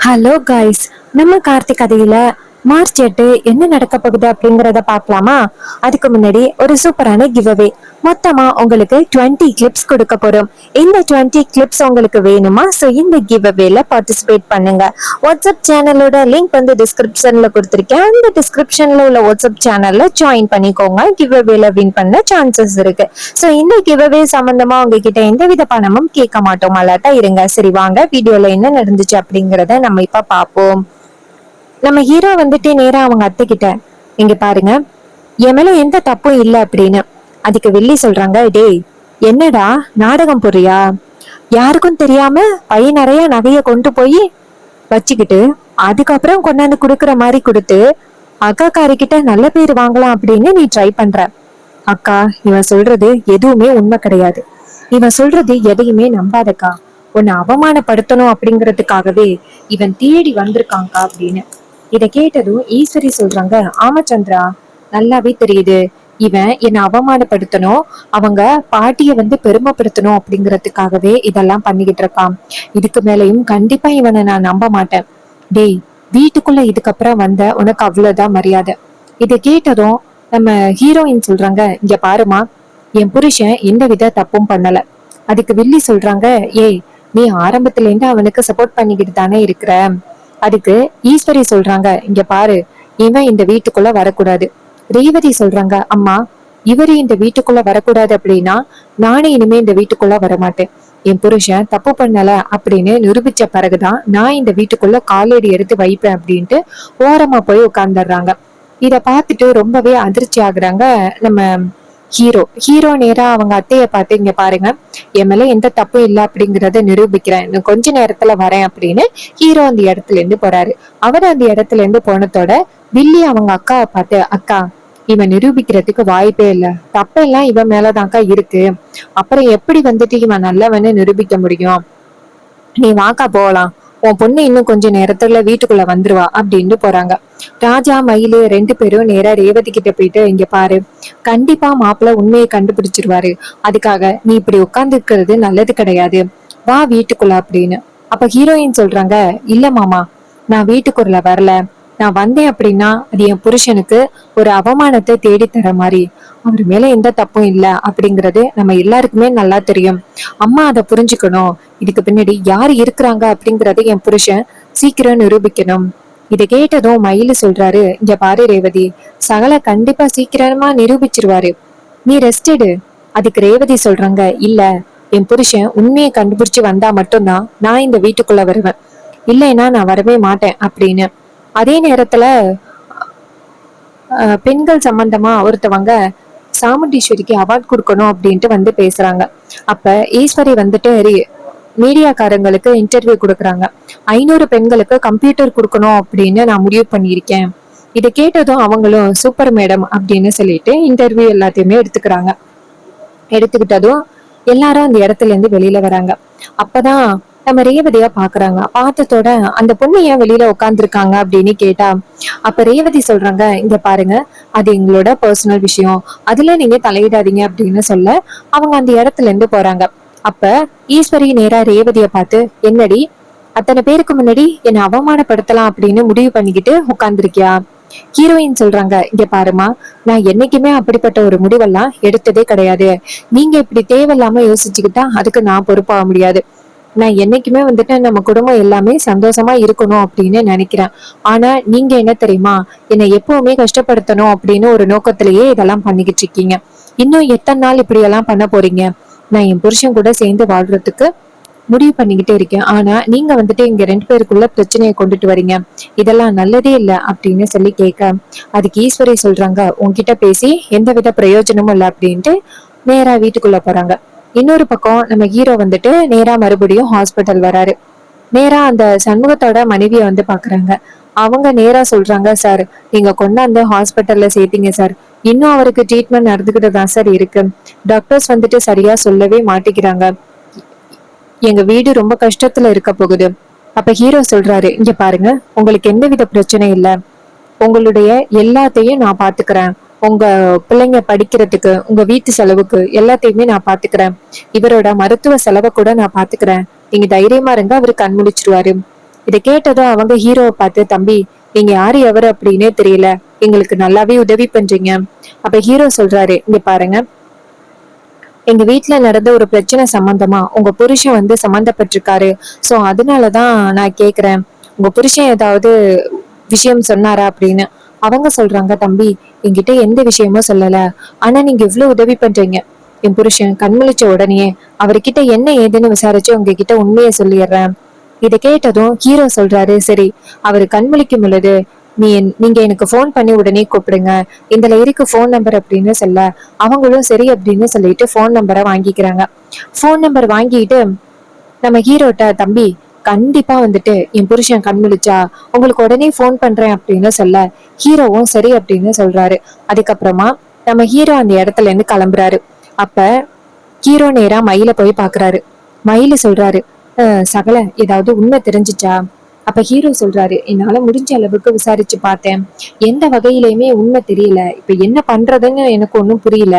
Hello guys, நம்ம கார்த்திக் கதையில March 8 என்ன நடக்க போகுது அப்படிங்கறத பார்க்கலாமா? அதுக்கு முன்னாடி ஒரு சூப்பரான கிவ்அவே. மொத்தமா உங்களுக்கு 20 கிளிப்ஸ் கொடுக்க போறோம். இந்த 20 கிளிப்ஸ் உங்களுக்கு வேணுமா? ஸோ இந்த கிவ்அவேல பார்ட்டிசிபேட் பண்ணுங்க. வாட்ஸ்அப் சேனலோட லிங்க் வந்து டிஸ்கிரிப்ஷன்ல கொடுத்துருக்கேன். அந்த டிஸ்கிரிப்ஷன்ல உள்ள வாட்ஸ்அப் சேனல்ல ஜாயின் பண்ணிக்கோங்க. கிவ்அவேல வின் பண்ண சான்சஸ் இருக்கு. ஸோ இந்த கிவ்அவே சம்பந்தமா உங்ககிட்ட எந்தவித பணமும் கேட்க மாட்டோம். அலர்ட்டா இருங்க. சரி, வாங்க வீடியோல என்ன நடந்துச்சு அப்படிங்கறத நம்ம இப்ப பார்ப்போம். நம்ம ஹீரோ வந்துட்டு நேரா அவங்க அத்தை கிட்ட, இங்க பாருங்க, என் மேல எந்த தப்பும் இல்ல அப்படின்னு. அதுக்கு வெள்ளி சொல்றாங்க, டேய் என்னடா நாடகம் போறியா? யாருக்கும் தெரியாம பை நிறைய நகைய கொண்டு போய் வச்சுக்கிட்டு அதுக்கப்புறம் கொண்டாந்து குடுக்கற மாதிரி கொடுத்து அக்கா காரிக்கிட்ட நல்ல பேர் வாங்கலாம் அப்படின்னு நீ ட்ரை பண்ற. அக்கா, இவன் சொல்றது எதுவுமே உண்மை கிடையாது. இவன் சொல்றது எதையுமே நம்பாதக்கா. உன்னை அவமானப்படுத்தணும் அப்படிங்கறதுக்காகவே இவன் தேடி வந்திருக்காங்க அப்படின்னு. இத கேட்டதும் ஈஸ்வரி சொல்றாங்க, ஆமா சந்திரா, நல்லாவே தெரியுது. இவன் என்னை அவமானப்படுத்தணும், அவங்க பாட்டிய வந்து பெருமைப்படுத்தணும் அப்படிங்கறதுக்காகவே இதெல்லாம் பண்ணிக்கிட்டு இருக்கான். இதுக்கு மேலையும் கண்டிப்பா இவனை நான் நம்ப மாட்டேன். டேய், வீட்டுக்குள்ள இதுக்கப்புறம் வந்த உனக்கு அவ்வளவுதான் மரியாதை. இதை கேட்டதும் நம்ம ஹீரோயின் சொல்றாங்க, இங்க பாருமா, என் புருஷன் எந்த வித தப்பும் பண்ணல. அதுக்கு வில்லி சொல்றாங்க, ஏய் நீ ஆரம்பத்துல இருந்து அவனுக்கு சப்போர்ட் பண்ணிக்கிட்டு தானே இருக்கிற. அதுக்கு ஈஸ்வரி சொல்றாங்க, இங்க பாரு, இவன் இந்த வீட்டுக்குள்ள வரக்கூடாது. ரேவதி சொல்றாங்க, அம்மா, இவரு இந்த வீட்டுக்குள்ள வரக்கூடாது அப்படின்னா நானே இனிமே இந்த வீட்டுக்குள்ள வரமாட்டேன். என் புருஷன் தப்பு பண்ணல அப்படின்னு நிரூபிச்ச பிறகுதான் நான் இந்த வீட்டுக்குள்ள காலடி எடுத்து வைப்பேன் அப்படின்ட்டு ஓரமா போய் உட்கார்ந்துடுறாங்க. இத பார்த்துட்டு ரொம்பவே அதிர்ச்சி ஆகுறாங்க நம்ம ஹீரோ நேரா அவங்க அத்தைய பார்த்து, இங்க பாருங்க, என் மேல எந்த தப்பும் இல்லை அப்படிங்கறத நிரூபிக்கிறேன், இன்னும் கொஞ்ச நேரத்துல வரேன் அப்படின்னு ஹீரோ அந்த இடத்துல இருந்து போறாரு. அவர் அந்த இடத்துல இருந்து போனதோட வில்லி அவங்க அக்காவை பார்த்து, அக்கா, இவன் நிரூபிக்கிறதுக்கு வாய்ப்பே இல்ல, தப்பெல்லாம் இவன் மேலதான்க்கா இருக்கு. அப்புறம் எப்படி வந்துட்டு இவன் நல்லவன்னு நிரூபிக்க முடியும்? நீ வாக்கா போகலாம், உன் பொண்ணு இன்னும் கொஞ்ச நேரத்துல வீட்டுக்குள்ள வந்துருவா அப்படின்னு போறாங்க. ராஜா மயிலு ரெண்டு பேரும் நேரா ரேவதி கிட்ட போயிட்டு, இங்க பாரு, கண்டிப்பா மாப்பிள்ள உண்மையை கண்டுபிடிச்சிருவாரு. அதுக்காக நீ இப்படி உட்கார்ந்து இருக்கிறது நல்லது கிடையாது, வா வீட்டுக்குள்ள அப்படின்னு. அப்ப ஹீரோயின் சொல்றாங்க, இல்ல மாமா, நான் வீட்டுக்குள்ள வரல. நான் வந்தேன் அப்படின்னா அது என் புருஷனுக்கு ஒரு அவமானத்தை தேடி தர மாதிரி. அவர் மேல எந்த தப்பும் இல்ல அப்படிங்கறது நம்ம எல்லாருக்குமே நல்லா தெரியும். அம்மா அதை புரிஞ்சுக்கணும். இதுக்கு பின்னாடி யார் இருக்கிறாங்க அப்படிங்கறது என் புருஷன் சீக்கிரம் நிரூபிக்கணும். இதை கேட்டதும் மயிலு சொல்றாரு, இங்க பாரு ரேவதி, சகல கண்டிப்பா சீக்கிரமா நிரூபிச்சிருவாரு, நீ ரெஸ்ட் எடு. அதுக்கு ரேவதி சொல்றாங்க, இல்ல, என் புருஷன் உண்மையை கண்டுபிடிச்சு வந்தா மட்டும்தான் நான் இந்த வீட்டுக்குள்ள வருவேன், இல்லைன்னா நான் வரவே மாட்டேன் அப்படின்னு. அதே நேரத்துல பெண்கள் சம்பந்தமா ஒருத்தவங்க சாமுண்டீஸ்வரிக்கு அவார்ட் கொடுக்கணும் அப்படின்ட்டு வந்து பேசுறாங்க. அப்ப ஈஸ்வரி வந்துட்டு மீடியாக்காரங்களுக்கு இன்டர்வியூ கொடுக்குறாங்க. 500 பெண்களுக்கு கம்ப்யூட்டர் கொடுக்கணும் அப்படின்னு நான் முடிவு பண்ணியிருக்கேன். இதை கேட்டதும் அவங்களும் சூப்பர் மேடம் அப்படின்னு சொல்லிட்டு இன்டர்வியூ எல்லாத்தையுமே எடுத்துக்கிட்டதும் எல்லாரும் அந்த இடத்துல இருந்து வெளியில வராங்க. அப்பதான் நம்ம ரேவதியா பாக்குறாங்க. பார்த்ததோட அந்த பொண்ணு ஏன் வெளியில உட்காந்துருக்காங்க அப்படின்னு கேட்டா, அப்ப ரேவதி சொல்றாங்க, இங்க பாருங்க, அது எங்களோட பர்சனல் விஷயம், அதுல நீங்க தலையிடாதீங்க அப்படின்னு சொல்ல அவங்க அந்த இடத்துல இருந்து போறாங்க. அப்ப ஈஸ்வரி நேரா ரேவதிய பார்த்து, என்னடி அத்தனை பேருக்கு முன்னாடி என்னை அவமானப்படுத்தலாம் அப்படின்னு முடிவு பண்ணிக்கிட்டு உட்கார்ந்துருக்கியா? ஹீரோயின் சொல்றாங்க, இங்க பாருமா, நான் என்னைக்குமே அப்படிப்பட்ட ஒரு முடிவெல்லாம் எடுத்ததே கிடையாது. நீங்க இப்படி தேவையில்லாம யோசிச்சுக்கிட்டா அதுக்கு நான் பொறுப்பாக முடியாது. நான் என்னைக்குமே வந்துட்டு நம்ம குடும்பம் எல்லாமே சந்தோஷமா இருக்கணும் அப்படின்னு நினைக்கிறேன். ஆனா நீங்க என்ன தெரியுமா, என்னை எப்பவுமே கஷ்டப்படுத்தணும் அப்படின்னு ஒரு நோக்கத்திலேயே இதெல்லாம் பண்ணிக்கிட்டு இருக்கீங்க. இன்னும் எத்தனை நாள் இப்படி எல்லாம் பண்ண போறீங்க? நான் என் புருஷன் கூட சேர்ந்து வாழ்றதுக்கு முடிவு பண்ணிக்கிட்டே இருக்கேன். ஆனா நீங்க வந்துட்டு இங்க ரெண்டு பேருக்குள்ள பிரச்சனையை கொண்டுட்டு வரீங்க, இதெல்லாம் நல்லதே இல்லை அப்படின்னு சொல்லி கேட்க, அதுக்கு ஈஸ்வரி சொல்றாங்க, உன்கிட்ட பேசி எந்தவித பிரயோஜனமும் இல்லை அப்படின்ட்டு நேரா வீட்டுக்குள்ள போறாங்க. இன்னொரு பக்கம் நம்ம ஹீரோ வந்துட்டு நேரா மறுபடியும் ஹாஸ்பிட்டல் வராரு. நேரா அந்த சண்முகத்தோட மனைவிய வந்து பாக்குறாங்க. அவங்க நேரா சொல்றாங்க, சார், நீங்க கொண்டாந்து ஹாஸ்பிட்டல்ல சேர்த்தீங்க சார், இன்னும் அவருக்கு ட்ரீட்மெண்ட் நடந்துகிட்டு தான் சார் இருக்கு. டாக்டர்ஸ் வந்துட்டு சரியா சொல்லவே மாட்டேங்கிறாங்க. எங்க வீடு ரொம்ப கஷ்டத்துல இருக்க போகுது. அப்ப ஹீரோ சொல்றாரு, இங்க பாருங்க, உங்களுக்கு எந்தவித பிரச்சனை இல்ல, உங்களுடைய எல்லாத்தையும் நான் பாத்துக்கிறேன். உங்க பிள்ளைங்க படிக்கிறதுக்கு, உங்க வீட்டு செலவுக்கு எல்லாத்தையுமே நான் பாத்துக்கிறேன். இவரோட மருத்துவ செலவை கூட நான் பாத்துக்கிறேன். நீங்க தைரியமா இருங்க, அவரு கண் முழிச்சிருவாரு. இதை கேட்டதும் அவங்க ஹீரோவை பார்த்து, தம்பி நீங்க யாரு எவரு அப்படின்னே தெரியல, எங்களுக்கு நல்லாவே உதவி பண்றீங்க. அப்ப ஹீரோ சொல்றாரு, இங்க பாருங்க, எங்க வீட்டுல நடந்த ஒரு பிரச்சனை சம்பந்தமா உங்க புருஷன் சம்பந்தப்பட்டிருக்காரு. சோ அதனாலதான் நான் கேக்குறேன், உங்க புருஷன் ஏதாவது விஷயம் சொன்னாரா அப்படின்னு. அவங்க சொல்றாங்க, தம்பி என்கிட்ட எந்த விஷயமும் சொல்லல, ஆனா நீங்க இவ்வளவு உதவி பண்றீங்க. என் புருஷன் கண்முழிச்ச உடனே அவர்கிட்ட என்ன ஏதுன்னு விசாரிச்சு உங்ககிட்ட உண்மையை சொல்லிடுறேன். இதை கேட்டதும் ஹீரோ சொல்றாரு, சரி, அவரு கண்முழிக்கும் பொழுது நீங்க எனக்கு போன் பண்ணி உடனே கூப்பிடுங்க, இதுல இருக்கு போன் நம்பர் அப்படின்னு சொல்ல, அவங்களும் சரி அப்படின்னு சொல்லிட்டு போன் நம்பரை வாங்கிக்கிறாங்க. போன் நம்பர் வாங்கிட்டு நம்ம ஹீரோட்ட, தம்பி கண்டிப்பா என் புருஷன் கண்முழிச்சா உங்களுக்கு உடனே போன் பண்றேன் அப்படின்னு சொல்ல, ஹீரோவும் சரி அப்படின்னு சொல்றாரு. அதுக்கப்புறமா நம்ம ஹீரோ அந்த இடத்துல இருந்து கிளம்புறாரு. அப்ப ஹீரோ நேரா மயில போய் பாக்குறாரு. மயில சொல்றாரு, சகல ஏதாவது உண்மை தெரிஞ்சுச்சா? அப்ப ஹீரோ சொல்றாரு, என்னால முடிஞ்ச அளவுக்கு விசாரிச்சு பார்த்தேன், எந்த வகையிலயுமே உண்மை தெரியல, இப்ப என்ன பண்றதுன்னு எனக்கு ஒண்ணும் புரியல.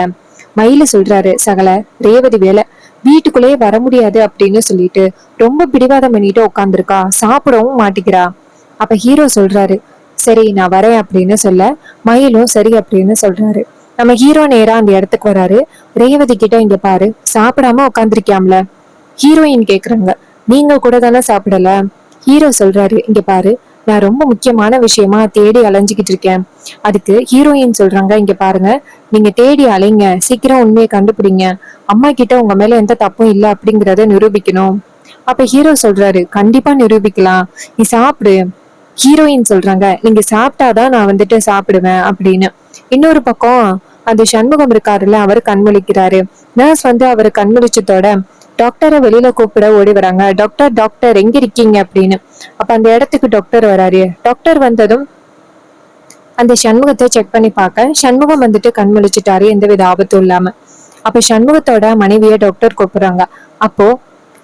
மயில சொல்றாரு, சகல ரேவதி வேலை வீட்டுக்குள்ளேயே வர முடியாது அப்படின்னு சொல்லிட்டு ரொம்ப பிடிவாதம் பண்ணிட்டு உட்காந்துருக்கா, சாப்பிடவும் மாட்டிக்கிறா. அப்ப ஹீரோ சொல்றாரு, சரி நான் வரேன் அப்படின்னு சொல்ல, மயிலும் சரி அப்படின்னு சொல்றாரு. நம்ம ஹீரோ நேரா அந்த இடத்துக்கு வராரு. ரேவதி கிட்ட, இங்க பாரு, சாப்பிடாம உட்காந்துருக்கியாம்ல. ஹீரோயின் கேக்குறாங்க, நீங்க கூட தானே சாப்பிடல. ஹீரோ சொல்றாரு, இங்க பாரு, நான் ரொம்ப முக்கியமான விஷயமா தேடி அலைஞ்சுக்கிட்டு இருக்கேன். அதுக்கு ஹீரோயின் சொல்றாங்க, இங்க பாருங்க, நீங்க தேடி அலைங்க, சீக்கிரம் உண்மையை கண்டுபிடிங்க, அம்மா கிட்ட உங்க மேல எந்த தப்பும் இல்லை அப்படிங்கறத நிரூபிக்கணும். அப்ப ஹீரோ சொல்றாரு, கண்டிப்பா நிரூபிக்கலாம், நீ சாப்பிடு. ஹீரோயின் சொல்றாங்க, நீங்க சாப்பிட்டாதான் நான் சாப்பிடுவேன் அப்படின்னு. இன்னொரு பக்கம் அந்த சண்முகம் இருக்காருல்ல, அவரு கண்முழிக்கிறாரு. நர்ஸ் அவரு கண்முழிச்சதோட டாக்டரை வெளியில கூப்பிட ஓடி வராங்க. டாக்டர் டாக்டர் எங்க இருக்கீங்க அப்படின்னு. அப்ப அந்த இடத்துக்கு டாக்டர் வராரு. டாக்டர் வந்ததும் அந்த சண்முகத்தை செக் பண்ணி பார்க்க, சண்முகம் கண்முழிச்சிட்டாரு, எந்தவித ஆபத்தும் இல்லாம. அப்ப சண்முகத்தோட மனைவிய டாக்டர் கூப்பிடுறாங்க. அப்போ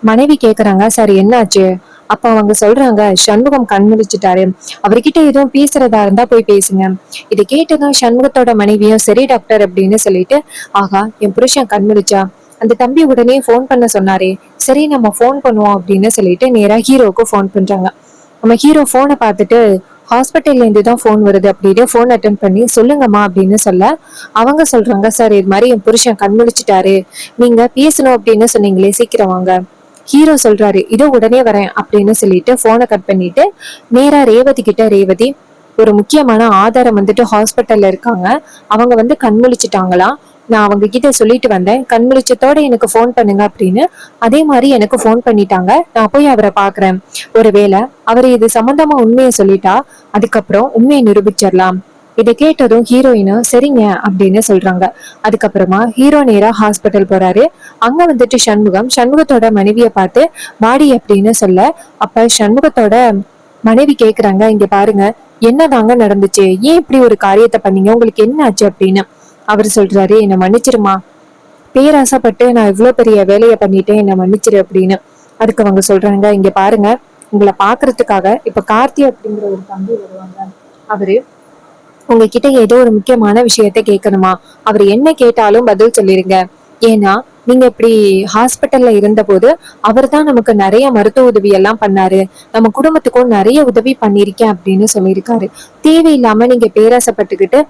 மனைவி கேக்குறாங்க, சார் என்னாச்சு? அப்ப அவங்க சொல்றாங்க, சண்முகம் கண்முழிச்சிட்டாரு, அவர்கிட்ட எதுவும் பேசுறதா இருந்தா போய் பேசுங்க. இதை கேட்டதும் சண்முகத்தோட மனைவியும் சரி டாக்டர் அப்படின்னு சொல்லிட்டு, ஆகா என் புருஷன் கண்முழிச்சா, அந்த தம்பி உடனே போன் பண்ண சொன்னாரே, சரி நம்ம போன் பண்ணுவோம் அப்படின்னு சொல்லிட்டு நேரா ஹீரோவுக்கு போன் பண்றாங்க. நம்ம ஹீரோ போனை பார்த்துட்டு, ஹாஸ்பிட்டல்ல இருந்து தான் போன் வருது அப்படின்னு போன் அட்டன் பண்ணி, சொல்லுங்கம்மா அப்படின்னு சொல்ல, அவங்க சொல்றாங்க, சார் இது மாதிரி என் புருஷன் கண்முழிச்சிட்டாரு, நீங்க பேசணும் அப்படின்னு சொன்னீங்களே, சீக்கிரம் வாங்க. ஹீரோ சொல்றாரு, இதோ உடனே வரேன் அப்படின்னு சொல்லிட்டு போனை கட் பண்ணிட்டு நேரா ரேவதி கிட்ட, ரேவதி ஒரு முக்கியமான ஆதாரம் ஹாஸ்பிட்டல்ல இருக்காங்க, அவங்க கண்முழிச்சிட்டாங்களாம், நான் அவங்க கிட்ட சொல்லிட்டு வந்தேன், கண்முழிச்சத்தோட எனக்கு போன் பண்ணுங்க அப்படின்னு. அதே மாதிரி எனக்கு போன் பண்ணிட்டாங்க, நான் போய் அவரை பாக்குறேன், ஒருவேளை அவரு இது சம்பந்தமா உண்மையை சொல்லிட்டா அதுக்கப்புறம் உண்மையை நிரூபிச்சிடலாம். இதை கேட்டதும் ஹீரோயினும் சரிங்க அப்படின்னு சொல்றாங்க. அதுக்கப்புறமா ஹீரோ நேரா ஹாஸ்பிட்டல் போறாரு. அங்க சண்முகத்தோட மனைவிய பார்த்து வாடி அப்படின்னு சொல்ல, அப்ப சண்முகத்தோட மனைவி கேக்குறாங்க, இங்க பாருங்க, என்னதாங்க நடந்துச்சு, ஏன் இப்படி ஒரு காரியத்தை பண்ணீங்க, உங்களுக்கு என்ன ஆச்சு அப்படின்னு. அவர் சொல்றாரு, என்னை மன்னிச்சிருமா, பேராசைப்பட்டு நான் இவ்வளவு பெரிய வேலையை பண்ணிட்டேன், என்னை மன்னிச்சிரு அப்படின்னு. அதுக்கு அவங்க சொல்றாங்க, இங்க பாருங்க, உங்களை பாக்குறதுக்காக இப்ப கார்த்தி அப்படிங்கிற ஒரு தம்பி வருவாங்க, அவரு உங்ககிட்ட ஏதோ ஒரு முக்கியமான விஷயத்த கேட்கணுமா, அவர் என்ன கேட்டாலும் பதில் சொல்லிருங்க. ஏன்னா நீங்க இப்படி ஹாஸ்பிட்டல்ல இருந்த போது அவர் தான் நமக்கு நிறைய மருத்துவ உதவி எல்லாம் பண்ணாரு, நம்ம குடும்பத்துக்கும் நிறைய உதவி பண்ணிருக்கேன் அப்படின்னு சொல்லியிருக்காரு. தேவையில்லாம நீங்க பேராசைப்பட்டுக்கிட்டு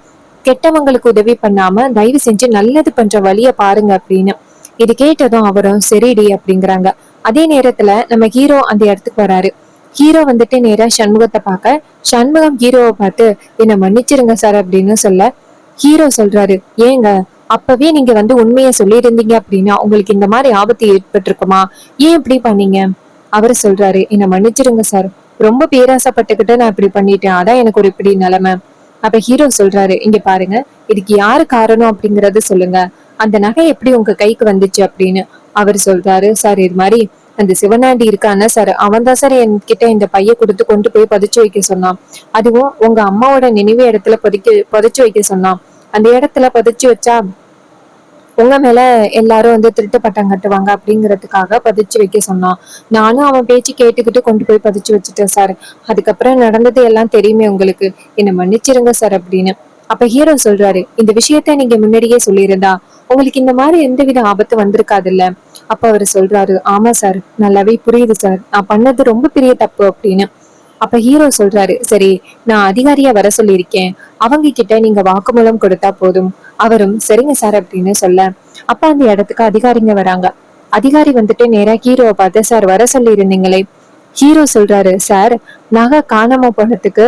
கெட்டவங்களுக்கு உதவி பண்ணாம தயவு செஞ்சு நல்லது பண்ற வழிய பாருங்க அப்படின்னு. இது கேட்டதும் அவரும் சரிடி அப்படிங்கிறாங்க. அதே நேரத்துல நம்ம ஹீரோ அந்த இடத்துக்கு வராரு. ஹீரோ நேரா சண்முகத்தை பார்க்க, சண்முகம் ஹீரோவை பார்த்து என்ன மன்னிச்சிருங்க சார் அப்படின்னு சொல்ல, ஹீரோ சொல்றாரு, ஏங்க அப்பவே நீங்க உண்மையை சொல்லியிருந்தீங்க அப்படின்னா உங்களுக்கு இந்த மாதிரி ஆபத்து ஏற்பட்டிருக்குமா, ஏன் இப்படி பண்ணீங்க? அவரு சொல்றாரு, என்ன மன்னிச்சிருங்க சார், ரொம்ப பேராசைப்பட்டுக்கிட்டு நான் இப்படி பண்ணிட்டேன், அதான் எனக்கு ஒரு இப்படி நிலைமை. அப்ப ஹீரோ சொல்றாரு, இங்க பாருங்க, இதுக்கு யாரு காரணம் அப்படிங்கறது சொல்லுங்க, அந்த நகை எப்படி உங்க கைக்கு வந்துச்சு அப்படின்னு. அவர் சொல்றாரு, சார் இது மாதிரி அந்த சிவனாண்டி இருக்கான சார், அவன் தான் சார் என்கிட்ட இந்த பைய கொடுத்து கொண்டு போய் பதிச்சு வைக்க சொன்னான், அதுவும் உங்க அம்மாவோட நினைவு இடத்துல புதைச்சு வைக்க சொன்னான், அந்த இடத்துல பதிச்சு வச்சா உங்க மேல எல்லாரும் திருட்டு பட்டம் கட்டுவாங்க அப்படிங்கறதுக்காக பதிச்சு வைக்க சொன்னான். நானும் அவன் பேச்சு கேட்டுக்கிட்டு கொண்டு போய் பதிச்சு வச்சுட்டேன் சார், அதுக்கப்புறம் நடந்தது எல்லாம் தெரியுமே உங்களுக்கு, என்ன மன்னிச்சிருங்க சார் அப்படின்னு. அப்ப ஹீரோ சொல்றாரு, இந்த விஷயத்த நீங்க முன்னாடியே சொல்லியிருந்தா உங்களுக்கு இந்த மாதிரி எந்தவித ஆபத்து வந்திருக்காதுல்ல. அப்ப அவரு சொல்றாரு, ஆமா சார், நல்லாவே புரியுது சார், நான் பண்ணது ரொம்ப பெரிய தப்பு அப்படின்னு. அப்ப ஹீரோ சொல்றாரு, சரி நான் அதிகாரியா வர சொல்லியிருக்கேன், அவங்க கிட்ட நீங்க வாக்குமூலம் கொடுத்தா போதும். அவரும் சரிங்க சார் அப்படின்னு சொல்ல, அப்ப அந்த இடத்துக்கு அதிகாரிங்க வராங்க. அதிகாரி வந்துட்டு நேரா ஹீரோவை பார்த்து, சார் வர சொல்லி இருந்தீங்களே. ஹீரோ சொல்றாரு, சார் நகை காணாம போனதுக்கு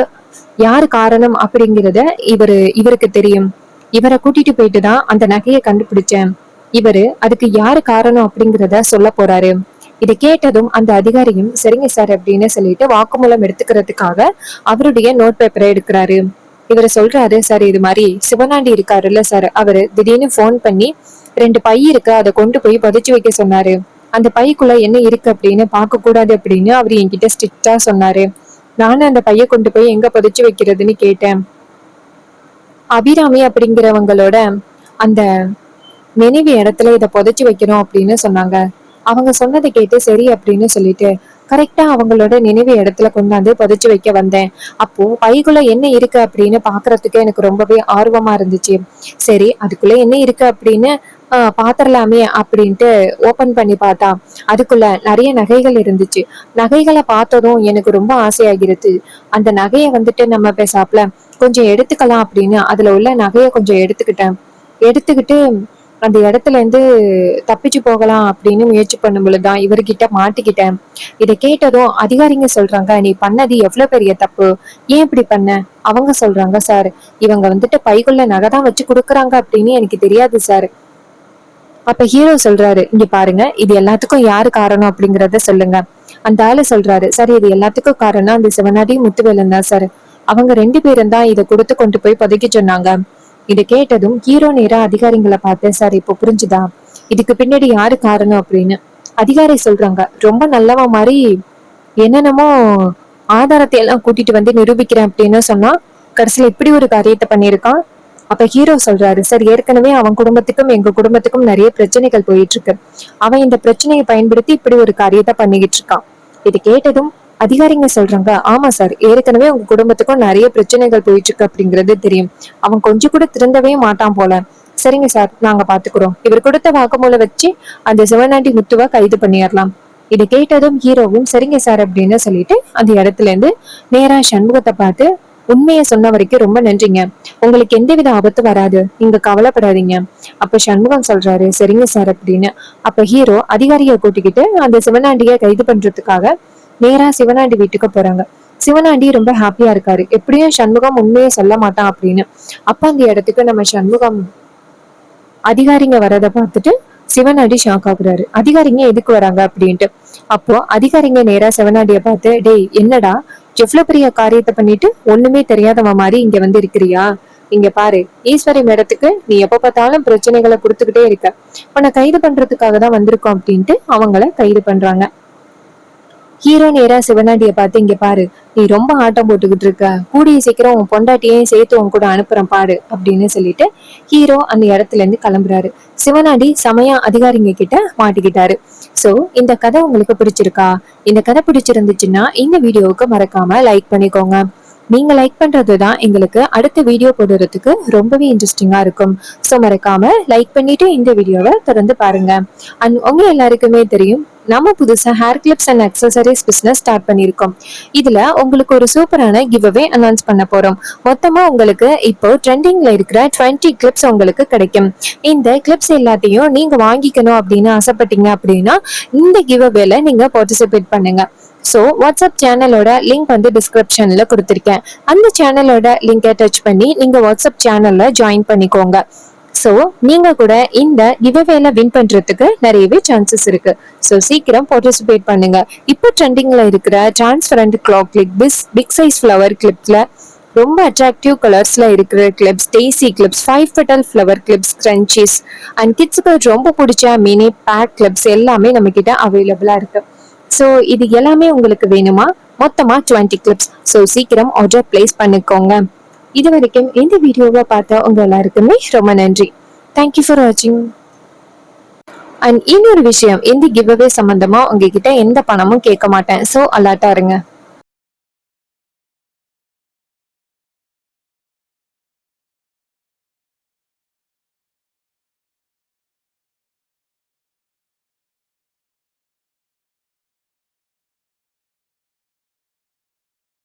யாரு காரணம் அப்படிங்கறத இவருக்கு தெரியும். இவரை கூட்டிட்டு போயிட்டு தான் அந்த நகையை கண்டுபிடிச்சேன். அதுக்கு யாரு காரணம் அப்படிங்கறத சொல்ல போறாரு. இதை கேட்டதும் அந்த அதிகாரியும் சரிங்க சார் அப்படின்னு சொல்லிட்டு வாக்குமூலம் எடுத்துக்கிறதுக்காக அவருடைய நோட் பேப்பரை எடுக்கிறாரு. இவரு சொல்றாரு, சார் இது மாதிரி சிவனாண்டி இருக்காருல்ல சார், அவரு திடீர்னு போன் பண்ணி 2 பை இருக்கு, அதை கொண்டு போய் புதைச்சு வைக்க சொன்னாரு. அந்த பைக்குள்ள என்ன இருக்கு அப்படின்னு பார்க்க கூடாது அப்படின்னு அவரு என்கிட்ட ஸ்ட்ரிக்டா சொன்னாரு. நானும் அந்த பைய கொண்டு போய் எங்க புதைச்சு வைக்கிறதுன்னு கேட்டேன். அபிராமி அப்படிங்கிறவங்களோட அந்த நினைவு இடத்துல இதை புதைச்சு வைக்கணும் அப்படின்னு சொன்னாங்க. அவங்க சொன்னதை கேட்டு சரி அப்படின்னு சொல்லிட்டு கரெக்டா அவங்களோட நினைவு இடத்துல கொண்டாந்து புதைச்சு வைக்க வந்தேன். அப்போ பைக்குள்ள என்ன இருக்கு அப்படின்னு பாக்குறதுக்கு எனக்கு ரொம்பவே ஆர்வமா இருந்துச்சு. சரி அதுக்குள்ள என்ன இருக்கு அப்படின்னு பாத்திரலாமே அப்படின்ட்டு ஓபன் பண்ணி பார்த்தா அதுக்குள்ள நிறைய நகைகள் இருந்துச்சு. நகைகளை பார்த்ததும் எனக்கு ரொம்ப ஆசையாகிருச்சு. அந்த நகையை வந்துட்டு நம்ம பேசாப்ல கொஞ்சம் எடுத்துக்கலாம் அப்படின்னு அதுல உள்ள நகையை கொஞ்சம் எடுத்துக்கிட்டு அந்த இடத்துல இருந்து தப்பிச்சு போகலாம் அப்படின்னு முயற்சி பண்ணும் பொழுதுதான் இவர்கிட்ட மாட்டிக்கிட்டேன். இதை கேட்டதும் அதிகாரிங்க சொல்றாங்க, நீ பண்ணது எவ்வளவு பெரிய தப்பு, ஏன் இப்படி பண்ண? அவங்க சொல்றாங்க, சார் இவங்க வந்துட்டு பைக்குள்ள நகை தான் வச்சு கொடுக்குறாங்க அப்படின்னு எனக்கு தெரியாது சார். அப்ப ஹீரோ சொல்றாரு, இங்க பாருங்க, இது எல்லாத்துக்கும் யாரு காரணம் அப்படிங்கறத சொல்லுங்க. அந்த ஆளு சொல்றாரு, சார் இது எல்லாத்துக்கும் காரணம் அந்த சிவனாடி முத்துவேலன் தான் சார். அவங்க 2 பேரும் தான் இதை கொடுத்து கொண்டு போய் புதைக்க சொன்னாங்க. இதை கேட்டதும் ஹீரோ நேரா அதிகாரிங்களை பார்த்து, சார் இப்போ புரிஞ்சுதா இதுக்கு பின்னாடி யாரு காரணம் அப்படின்னு. அதிகாரி சொல்றாங்க, ரொம்ப நல்லவா மாதிரி என்னென்னமோ ஆதாரத்தை எல்லாம் கூட்டிட்டு வந்து நிரூபிக்கிறேன் அப்படின்னு சொன்னா கடைசியில இப்படி ஒரு காரியத்தை பண்ணியிருக்கான். அப்ப ஹீரோ சொல்றாரு, சார் ஏற்கனவே அவன் குடும்பத்துக்கும் எங்க குடும்பத்துக்கும் நிறைய பிரச்சனைகள் போயிட்டு இருக்கு. அவன் இந்த பிரச்சனையை பயன்படுத்தி இப்படி ஒரு காரியத்தை பண்ணிக்கிட்டு இருக்கான். இது கேட்டதும் அதிகாரிங்க சொல்றாங்க, ஆமா சார் ஏற்கனவே உங்க குடும்பத்துக்கும் நிறைய பிரச்சனைகள் போயிட்டு இருக்கு அப்படிங்கிறது தெரியும். அவன் கொஞ்சம் கூட திருந்தவே மாட்டான் போல. சரிங்க சார் நாங்க பாத்துக்கிறோம். இவர் கொடுத்த வாக்குமூலம் வச்சு அந்த சிவனாண்டி முத்துவ கைது பண்ணிடலாம். இதை கேட்டதும் ஹீரோவும் சரிங்க சார் அப்படின்னு சொல்லிட்டு அந்த இடத்துல இருந்து நேரா சண்முகத்தை பார்த்து, உண்மையை சொன்ன வரைக்கும் ரொம்ப நன்றிங்க, உங்களுக்கு எந்தவித ஆபத்து வராது, நீங்க கவலைப்படாதீங்க. அப்ப சண்முகம் சொல்றாரு, சரிங்க சார் அப்படின்னு. அப்ப ஹீரோ அதிகாரியை கூட்டிக்கிட்டு அந்த சிவனாண்டியை கைது பண்றதுக்காக நேரா சிவனாண்டி வீட்டுக்கு போறாங்க. சிவனாண்டி ரொம்ப ஹாப்பியா இருக்காரு, எப்படியும் சண்முகம் உண்மையை சொல்ல மாட்டான் அப்படின்னு. அப்ப அந்த இடத்துக்கு நம்ம சண்முகம் அதிகாரிங்க வரத பார்த்துட்டு சிவனாண்டி ஷாக் ஆகுறாரு. அதிகாரிங்க எதுக்கு வராங்க அப்படின்ட்டு. அப்போ அதிகாரிங்க நேரா சிவனாண்டிய பார்த்து, டேய் என்னடா எவ்வளவு பெரிய காரியத்தை பண்ணிட்டு ஒண்ணுமே தெரியாதவ மாதிரி இங்க வந்து இருக்கிறியா? இங்க பாரு, ஈஸ்வரி மேடத்துக்கு நீ எப்ப பார்த்தாலும் பிரச்சனைகளை கொடுத்துக்கிட்டே இருக்க, உன்னை கைது பண்றதுக்காக தான் வந்திருக்கோம் அப்படின்ட்டு அவங்கள கைது பண்றாங்க. ஹீரோ நேரா சிவனாண்டிய பார்த்து, இங்க பாரு நீ ரொம்ப ஆட்டம் போட்டுக்கிட்டு இருக்க, கூடிய சீக்கிரம் உன் பொண்டாட்டியையும் சேர்த்து உன் கூட அனுப்புறேன் பாரு அப்படின்னு சொல்லிட்டு ஹீரோ அந்த இடத்துல இருந்து கிளம்புறாரு. சிவனாண்டி சமயம் அதிகாரிங்க கிட்ட மாட்டிக்கிட்டாரு. சோ இந்த கதை உங்களுக்கு பிடிச்சிருக்கா? இந்த கதை பிடிச்சிருந்துச்சுன்னா இந்த வீடியோவுக்கு மறக்காம லைக் பண்ணிக்கோங்க. நீங்க லைக் பண்றதுதான் எங்களுக்கு அடுத்த வீடியோ போடுறதுக்கு ரொம்பவே இன்ட்ரெஸ்டிங்கா இருக்கும். சோ மறக்காம லைக் பண்ணிட்டு இந்த வீடியோவை தொடர்ந்து பாருங்க. அண்ட் உங்க எல்லாருக்குமே தெரியும், நம்ம புதுசா hair clips and accessories business start பண்ணிருக்கோம். இதுல உங்களுக்கு ஒரு சூப்பரான கிவ் அவே அனௌன்ஸ் பண்ண போறோம். மொத்தமா உங்களுக்கு இப்போ ட்ரெண்டிங்ல இருக்கிற 20 கிளிப்ஸ் உங்களுக்கு கிடைக்கும். இந்த கிளிப்ஸ் எல்லாத்தையும் நீங்க வாங்கிக்கணும் அப்படின்னு ஆசைப்பட்டீங்க அப்படின்னா இந்த கிவ் அவேல நீங்க பார்ட்டிசிபேட் பண்ணுங்க. சோ வாட்ஸ்அப் சேனலோட லிங்க் வந்து டிஸ்கிரிப்ஷன்ல கொடுத்திருக்கேன். அந்த சேனலோட லிங்கை டச் பண்ணி நீங்க வாட்ஸ்அப் சேனல்ல ஜாயின் பண்ணிக்கோங்க. சோ நீங்க கூட இந்த கிவ்அவேல வின் பண்றதுக்கு நிறையவே சான்சஸ் இருக்கு. சோ சீக்கிரம் பார்ட்டிசிபேட் பண்ணுங்க. இப்போ ட்ரெண்டிங்ல இருக்கிற transparent claw clip, big size flower கிளிப்ல ரொம்ப அட்ராக்டிவ் கலர்ஸ்ல இருக்கிற clips, daisy clips, 5 petal flower clips, scrunchies and கிட்ஸுக்கு ரொம்ப பிடிச்ச மினி பேக் கிளிப்ஸ் எல்லாமே நம்ம கிட்ட அவைலபிளா இருக்கு. சோ இது எல்லாமே உங்களுக்கு வேணுமா? மொத்தமா 20 கிளிப்ஸ். சோ சீக்கிரம் ஆர்டர் பிளேஸ் பண்ணிக்கோங்க. இது வரைக்கும் இந்த வீடியோவை பார்த்த உங்க எல்லாருக்குமே ரொம்ப நன்றி. தேங்க்யூ ஃபார் வாட்சிங். அண்ட் இன்னொரு விஷயம், இந்த கிவ் அவே சம்பந்தமா உங்ககிட்ட எந்த பணமும் கேட்க மாட்டேன். சோ அலர்ட்டா இருங்க.